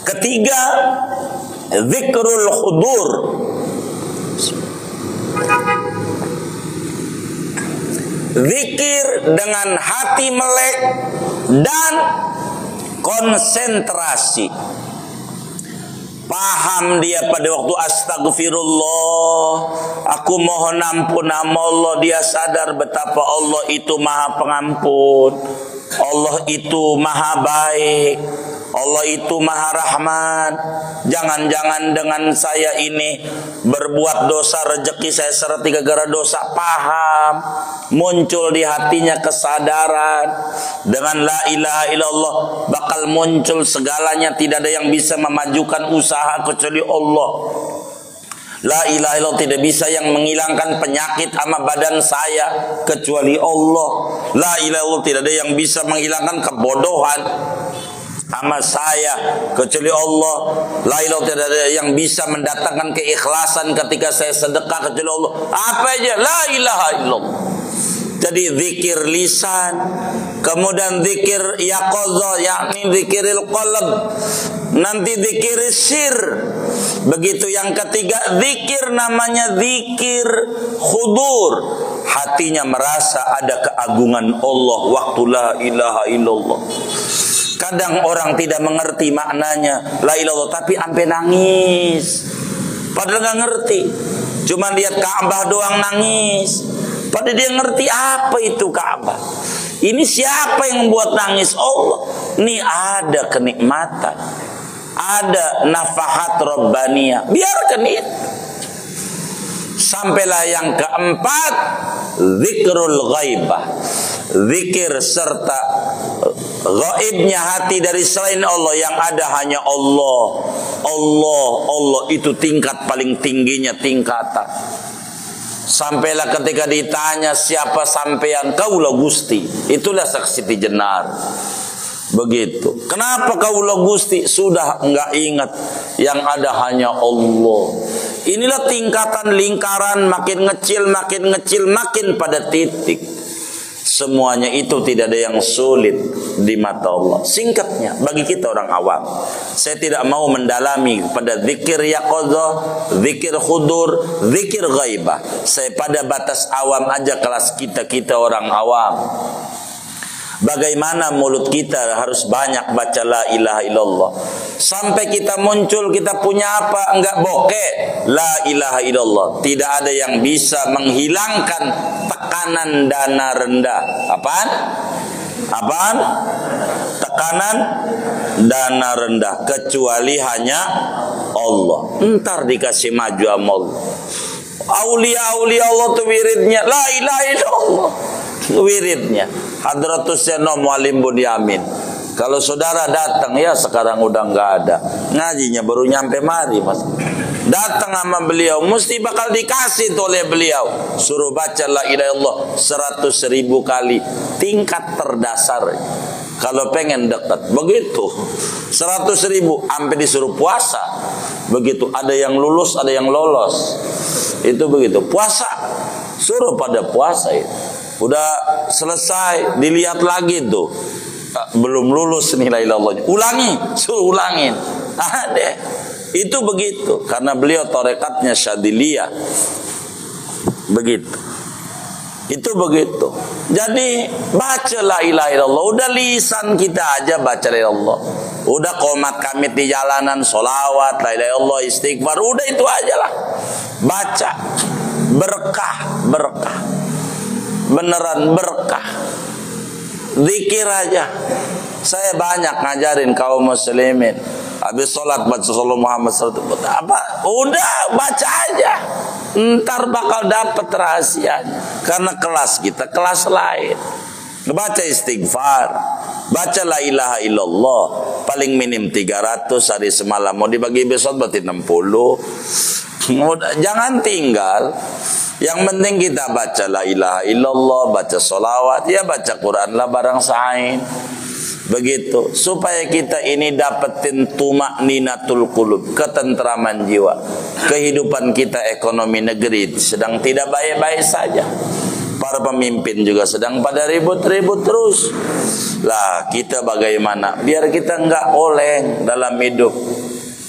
Speaker 1: Ketiga, zikrul hudur. Zikir dengan hati melek dan konsentrasi. Paham dia pada waktu astagfirullah, aku mohon ampun nama Allah. Dia sadar betapa Allah itu maha pengampun, Allah itu maha baik, Allah itu maha rahman. Jangan-jangan dengan saya ini berbuat dosa, rezeki saya serati gara-gara dosa. Paham, muncul di hatinya kesadaran. Dengan la ilaha illallah bakal muncul segalanya. Tidak ada yang bisa memajukan usaha kecuali Allah. La ilaha illallah tidak bisa yang menghilangkan penyakit sama badan saya kecuali Allah. La ilaha illallah tidak ada yang bisa menghilangkan kebodohan sama saya kecuali Allah. La ilaha tidak ada yang bisa mendatangkan keikhlasan ketika saya sedekah kecuali Allah. Apa aja la ilaha illallah. Jadi zikir lisan, kemudian zikir yaqظah, yakni zikiril qalb, nanti zikir sir. Begitu yang ketiga, zikir namanya zikir khudur. Hatinya merasa ada keagungan Allah waktu la ilaha illallah. Kadang orang tidak mengerti maknanya la ilaha illallah, tapi sampai nangis. Padahal nggak ngerti, cuma lihat Ka'bah doang nangis. Padahal dia ngerti apa itu Ka'bah. Ini siapa yang membuat nangis? Allah. Ini ada kenikmatan. ada nafahat rabbaniyah, biarkan itu. Sampailah yang keempat, zikrul ghaibah, zikir serta gaibnya hati dari selain Allah, yang ada hanya Allah. Allah itu tingkat paling tingginya tingkatan. Sampailah ketika ditanya siapa sampean, kaulah Gusti, itulah saksi jenar. Begitu. Kenapa kaulah Gusti? Sudah enggak ingat, yang ada hanya Allah. Inilah tingkatan lingkaran, makin ngecil, makin pada titik. Semuanya itu tidak ada yang sulit di mata Allah. Singkatnya, bagi kita orang awam, saya tidak mau mendalami pada zikir yaqadzah, zikir khudur, zikir ghaibah. Saya pada batas awam aja, kelas kita orang awam. Bagaimana mulut kita harus banyak baca la ilaha illallah. Sampai kita muncul, kita punya apa? Enggak bokeh. La ilaha illallah. Tidak ada yang bisa menghilangkan tekanan dana rendah. Apaan? Tekanan dana rendah. Kecuali hanya Allah. Ntar dikasih maju sama Allah. Aulia Allah tuh wiridnya la ilaha illallah. Wiridnya Hadratus Syekh Mualim Bunyamin. Kalau saudara datang, ya sekarang udah nggak ada, ngajinya baru nyampe mari mas, datang sama beliau mesti bakal dikasih tuh oleh beliau, suruh baca la ilaha illallah 100.000 kali, tingkat terdasar. Kalau pengen dekat begitu 100.000 sampai disuruh puasa. Begitu, ada yang lulus, ada yang lolos. Itu begitu, puasa suruh pada puasa itu. Udah selesai, dilihat lagi tuh, belum lulus nih la ilaha illallah, ulangi, suruh ulangin. Ada. Itu begitu, karena beliau tarekatnya Syadiliyah. Begitu. Itu begitu. Jadi baca la ilaha illallah, udah lisan kita aja baca la ilaha illallah. Udah qomat kamit di jalanan, sholawat, la ilaha illallah, istighfar, udah itu aja lah. Baca. Berkah. Beneran berkah. Zikir aja. Saya banyak ngajarin kaum muslimin, habis sholat baca sallallahu Muhammad sallallahu alaihi wasallam. Apa? Udah baca aja. Ntar bakal dapat rahasianya. Karena kelas kita kelas lain. Baca istighfar, baca la ilaha illallah, paling minim 300 hari semalam. Mau dibagi besok berarti 60. Jangan tinggal. Yang penting kita baca la ilaha illallah, baca sholawat, ya baca Quran lah barang sain. Begitu, supaya kita ini dapetin tumakninatul qulub, ketentraman jiwa. Kehidupan kita, ekonomi negeri sedang tidak baik-baik saja. Para pemimpin juga sedang pada ribut-ribut terus. Lah kita bagaimana? Biar kita enggak oleng dalam hidup,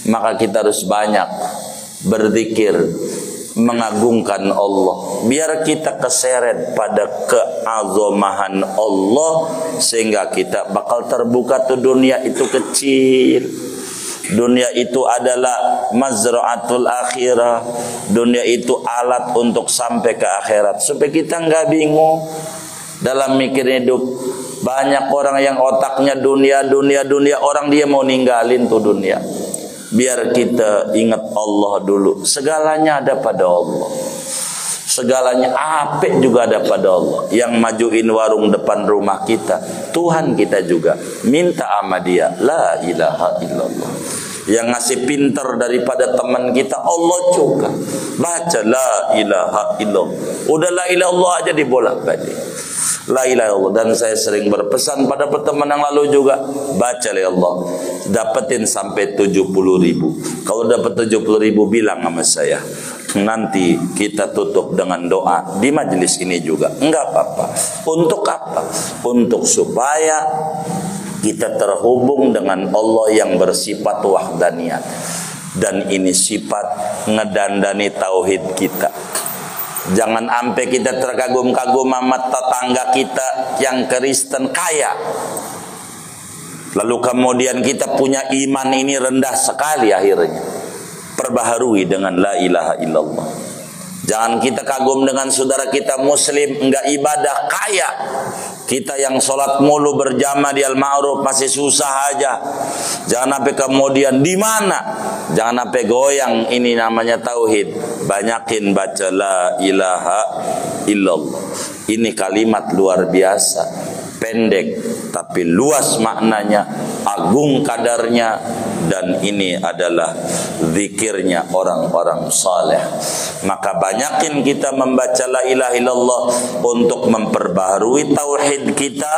Speaker 1: maka kita harus banyak berzikir, mengagungkan Allah, biar kita keseret pada keazomahan Allah, sehingga kita bakal terbuka tuh dunia itu kecil. Dunia itu adalah mazra'atul akhirah. Dunia itu alat untuk sampai ke akhirat, supaya kita nggak bingung dalam mikir hidup. Banyak orang yang otaknya dunia, orang dia mau ninggalin tuh dunia. Biar kita ingat Allah dulu. Segalanya ada pada Allah. Segalanya apik juga ada pada Allah. Yang majuin warung depan rumah kita, Tuhan kita juga. Minta sama dia la ilaha illallah. Yang ngasih pinter daripada teman kita Allah juga. Baca la ilaha illallah. Udah la ilaha illallah aja dibolak-balik. La ilaha illallah. Dan saya sering berpesan pada pertemuan yang lalu juga, baca la Allah, dapetin sampai 70.000. Kalau dapat 70.000 bilang sama saya, nanti kita tutup dengan doa di majelis ini juga. Enggak apa-apa. Untuk apa? Untuk supaya kita terhubung dengan Allah yang bersifat wahdaniyat. Dan ini sifat ngedandani tauhid kita. Jangan sampai kita terkagum-kagum sama tetangga kita yang Kristen kaya, lalu kemudian kita punya iman ini rendah sekali akhirnya. Perbaharui dengan la ilaha illallah. Jangan kita kagum dengan saudara kita muslim enggak ibadah kaya. Kita yang sholat mulu berjamaah di al-ma'ruf masih susah aja. Jangan sampai kemudian di mana? Jangan sampai goyang, ini namanya tauhid. Banyakin baca la ilaha illallah. Ini kalimat luar biasa. Pendek tapi luas maknanya, agung kadarnya, dan ini adalah zikirnya orang-orang saleh. Maka banyakin kita membaca la ilaha illallah untuk memperbaharui tauhid kita,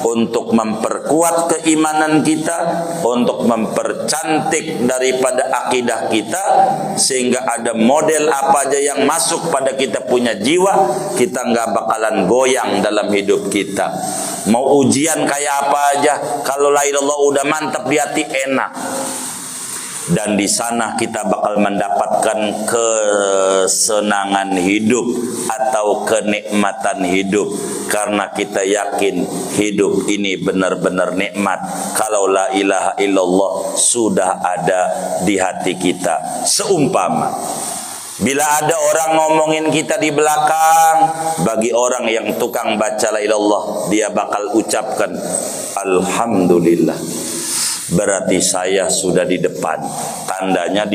Speaker 1: untuk memperkuat keimanan kita, untuk mempercantik daripada akidah kita, sehingga ada model apa aja yang masuk pada kita punya jiwa, kita nggak bakalan goyang dalam hidup kita. Mau ujian kayak apa aja, kalau la ilaha illallah udah mantap di hati, enak. Dan di sana kita bakal mendapatkan kesenangan hidup atau kenikmatan hidup, karena kita yakin hidup ini benar-benar nikmat kalau la ilaha illallah sudah ada di hati kita. Seumpama bila ada orang ngomongin kita di belakang, bagi orang yang tukang baca la ilaha illallah, dia bakal ucapkan alhamdulillah, berarti saya sudah di depan. Tandanya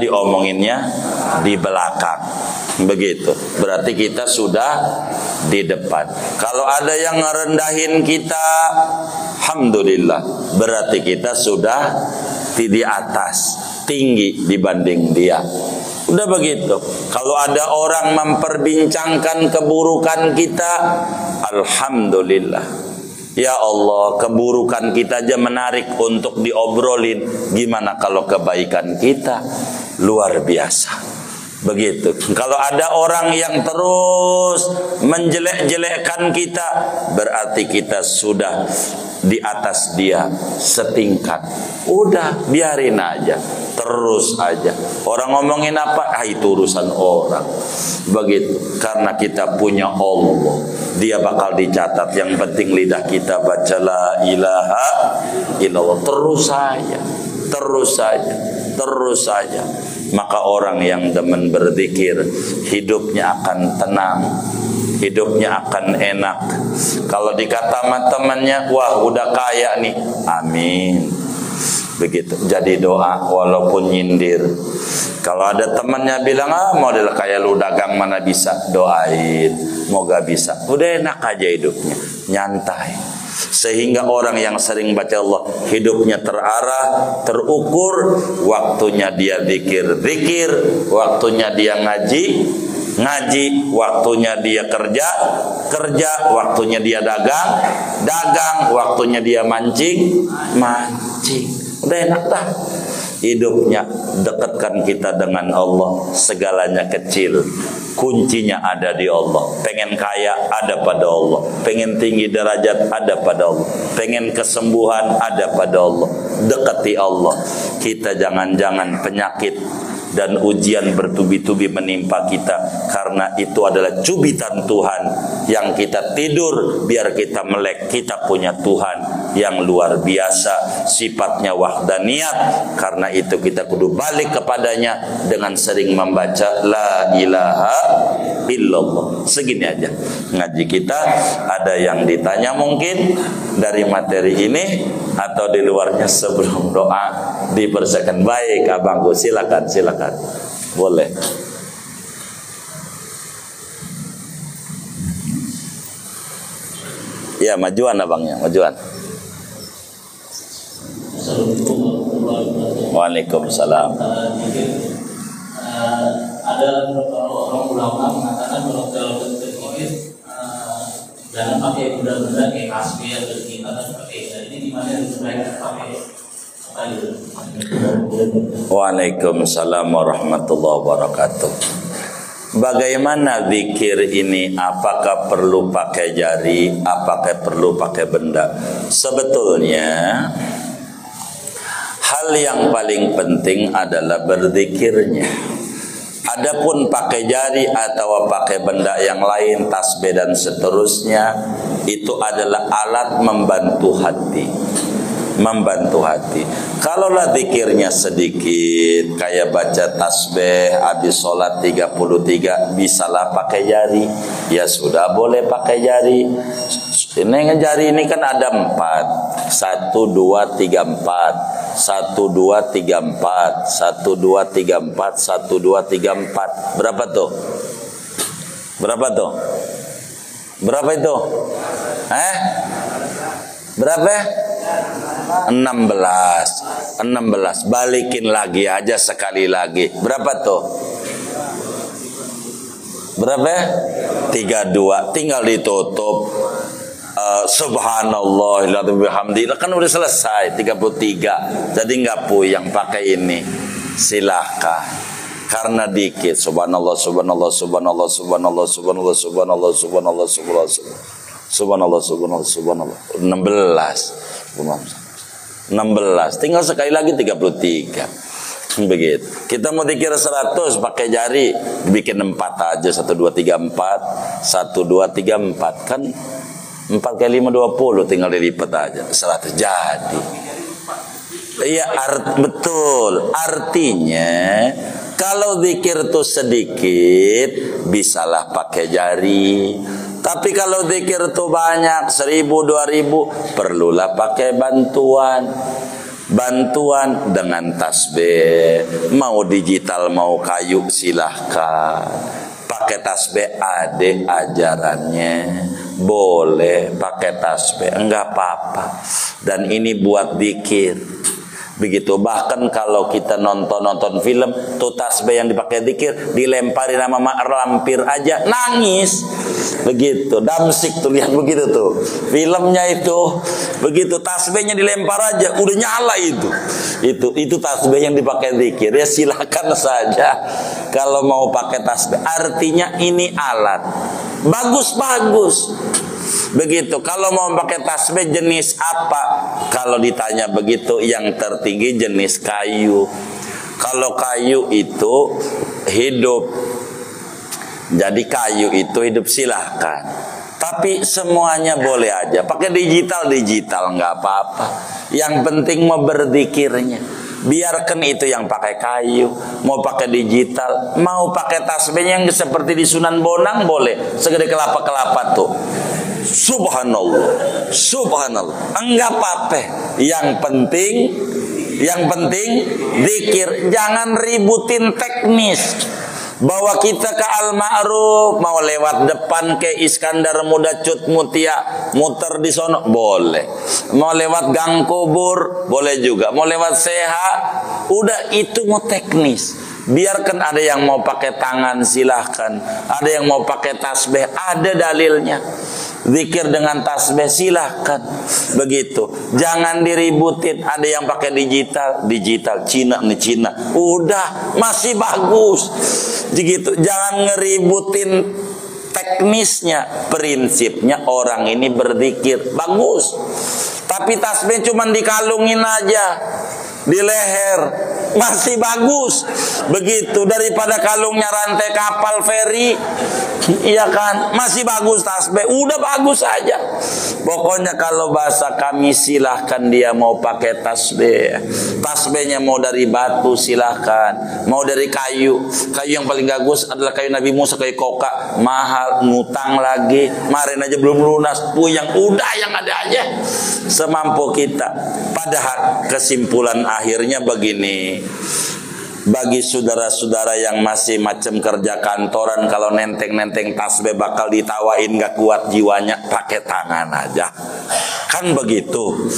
Speaker 1: diomonginnya di belakang. Begitu. Berarti kita sudah di depan. Kalau ada yang ngerendahin kita, alhamdulillah, berarti kita sudah di atas, tinggi dibanding dia. Udah begitu. Kalau ada orang memperbincangkan keburukan kita, alhamdulillah. Ya Allah, keburukan kita aja menarik untuk diobrolin. Gimana kalau kebaikan kita? Luar biasa. Begitu. Kalau ada orang yang terus menjelek-jelekkan kita, berarti kita sudah di atas dia setingkat. Udah, biarin aja, terus aja. Orang ngomongin apa? Itu urusan orang. Begitu. Karena kita punya Allah, dia bakal dicatat. Yang penting lidah kita baca la ilaha illallah. Terus saja. Maka orang yang demen berzikir, hidupnya akan tenang, hidupnya akan enak. Kalau dikata sama temannya, wah udah kaya nih, amin. Begitu. Jadi doa walaupun nyindir. Kalau ada temannya bilang, model kayak lu dagang mana bisa, doain, moga bisa. Udah enak aja hidupnya, nyantai. Sehingga orang yang sering baca Allah, hidupnya terarah, terukur. Waktunya dia zikir, waktunya dia ngaji, waktunya dia kerja, waktunya dia dagang, waktunya dia mancing. Udah enak dah hidupnya. Dekatkan kita dengan Allah, segalanya kecil, kuncinya ada di Allah. Pengen kaya ada pada Allah, pengen tinggi derajat ada pada Allah, pengen kesembuhan ada pada Allah. Dekati Allah. Kita jangan-jangan penyakit dan ujian bertubi-tubi menimpa kita, karena itu adalah cubitan Tuhan. Yang kita tidur biar kita melek, kita punya Tuhan yang luar biasa, sifatnya wahdaniyat. Karena itu kita kudu balik kepadanya dengan sering membaca la ilaha illallah. Segini aja ngaji kita. Ada yang ditanya mungkin dari materi ini atau di luarnya sebelum doa dipersilakan. Baik abangku, silakan. Boleh. Ya, majuan abangnya, majuan. Waalaikumsalam.
Speaker 2: Ada beberapa orang ulama mengatakan kalau tauhid jangan pakai benda-benda kayak kasbih atau kita pakai. Ini gimana sebaiknya pakai apa itu?
Speaker 1: Waalaikumsalam warahmatullahi wabarakatuh. Bagaimana zikir ini? Apakah perlu pakai jari? Apakah perlu pakai benda? Sebetulnya hal yang paling penting adalah berzikirnya. Adapun pakai jari atau pakai benda yang lain, tasbih dan seterusnya, itu adalah alat membantu hati. membantu hati. Kalaulah zikirnya sedikit, kayak baca tasbih habis sholat 33, bisalah pakai jari, ya sudah boleh pakai jari. Ini jari ini kan ada 4, 1, 2, 3, 4, 1, 2, 3, 4, 1, 2, 3, 4, 1, 2, 3, 4. Berapa tuh? Berapa tuh? Berapa itu? Berapa? 16. Balikin lagi aja sekali lagi. Berapa tuh? Berapa? 32. Tinggal ditutup. Subhanallah bihamdillah, kan udah selesai 33. Jadi nggak puyeng pakai ini. Silahkan. Karena dikit. Subhanallah, subhanallah, subhanallah, subhanallah, subhanallah, subhanallah, subhanallah, subhanallah, subhanallah, subhanallah, subhanallah. 16. Tinggal sekali lagi 33. Begitu. Kita mau dikira 100 pakai jari, bikin 4 aja. 1, 2, 3, 4. 1, 2, 3, 4. Kan 4 kali 5 20, tinggal dilipat aja 100 jadi. Iya, betul. Artinya kalau zikir itu sedikit, bisalah pakai jari. Tapi kalau zikir itu banyak, 1000, 2000, perlulah pakai bantuan. Bantuan dengan tasbih. Mau digital, mau kayu, silahkan. Pakai tasbih ada ajarannya. Boleh pakai tasbih, enggak apa-apa. Dan ini buat zikir. Begitu. Bahkan kalau kita nonton film, tuh tasbih yang dipakai zikir dilempari nama lampir aja nangis. Begitu. Damsik tuh, lihat begitu tuh. Filmnya itu begitu, tasbihnya dilempar aja udah nyala itu. Itu tasbih yang dipakai zikir. Ya silakan saja kalau mau pakai tasbih. Artinya ini alat. Bagus-bagus. Begitu. Kalau mau pakai tasbih jenis apa? Kalau ditanya begitu, yang tertinggi jenis kayu. Kalau kayu itu hidup, jadi kayu itu hidup, silahkan. Tapi semuanya boleh aja. Pakai digital nggak apa-apa. Yang penting mau berzikirnya. Biarkan itu yang pakai kayu, mau pakai digital, mau pakai tasbih yang seperti di Sunan Bonang boleh, segede kelapa-kelapa tuh. Subhanallah, subhanallah, enggak apa-apa. Yang penting zikir, jangan ributin teknis. Bawa kita ke Al-Ma'ruf, mau lewat depan ke Iskandar Muda Cut Mutia, muter di sono boleh. Mau lewat Gang Kubur boleh juga. Mau lewat Seha, udah itu mau teknis. Biarkan ada yang mau pakai tangan, silahkan. Ada yang mau pakai tasbih, ada dalilnya. Zikir dengan tasbih silahkan. Begitu. Jangan diributin. Ada yang pakai digital Cina nih, Cina. Udah masih bagus. Begitu. Jangan ngeributin teknisnya. Prinsipnya orang ini berzikir bagus. Tapi tasbih cuma dikalungin aja di leher, masih bagus. Begitu. Daripada kalungnya rantai kapal feri, iya kan, masih bagus tasbih, udah bagus aja. Pokoknya kalau bahasa kami, silahkan dia mau pakai tasbih. Tasbihnya mau dari batu silahkan, mau dari kayu. Kayu yang paling bagus adalah kayu Nabi Musa, kayu koka, mahal, ngutang lagi, kemarin aja belum lunas, puyang. Udah yang ada aja semampu kita. Padahal kesimpulan akhirnya begini, bagi saudara-saudara yang masih macam kerja kantoran, kalau nenteng-nenteng tasbih bakal ditawain, gak kuat jiwanya, pakai tangan aja. Kan begitu.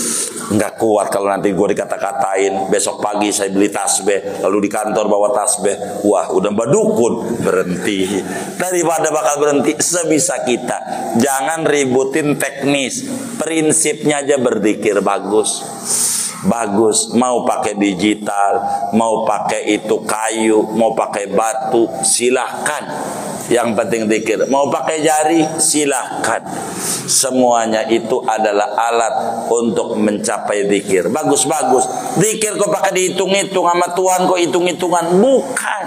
Speaker 1: Gak kuat kalau nanti gue dikata-katain, besok pagi saya beli tasbih, lalu di kantor bawa tasbih, wah udah badukun, berhenti. Daripada bakal berhenti, sebisa kita jangan ributin teknis, prinsipnya aja berzikir bagus. Bagus, mau pakai digital, mau pakai itu kayu, mau pakai batu, silahkan. Yang penting zikir. Mau pakai jari, silahkan. Semuanya itu adalah alat untuk mencapai zikir. Bagus-bagus. Zikir kok pakai dihitung-hitung sama Tuhan, kok hitung-hitungan? Bukan.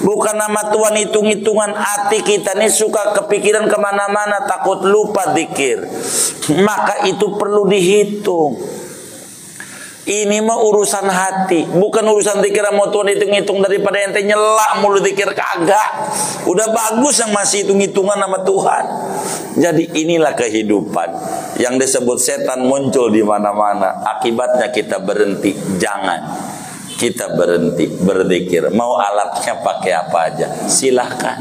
Speaker 1: Bukan nama Tuhan hitung-hitungan. Hati kita ini suka kepikiran kemana-mana, takut lupa zikir. Maka itu perlu dihitung. Ini mah urusan hati, bukan urusan zikir. Mau Tuhan hitung-hitung daripada ente nyelak mulu zikir, kagak. Udah bagus yang masih hitung-hitungan sama Tuhan. Jadi inilah kehidupan yang disebut setan muncul di mana-mana. Akibatnya kita berhenti. Jangan kita berhenti berzikir. Mau alatnya pakai apa aja, silahkan.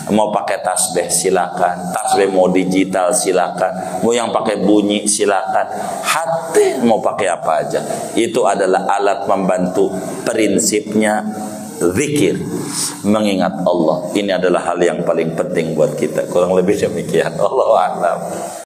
Speaker 1: Mau pakai tasbih silakan, tasbih mau digital silakan, mau yang pakai bunyi silakan, hati mau pakai apa aja. Itu adalah alat membantu. Prinsipnya zikir, mengingat Allah. Ini adalah hal yang paling penting buat kita. Kurang lebih demikian. Allahu a'lam.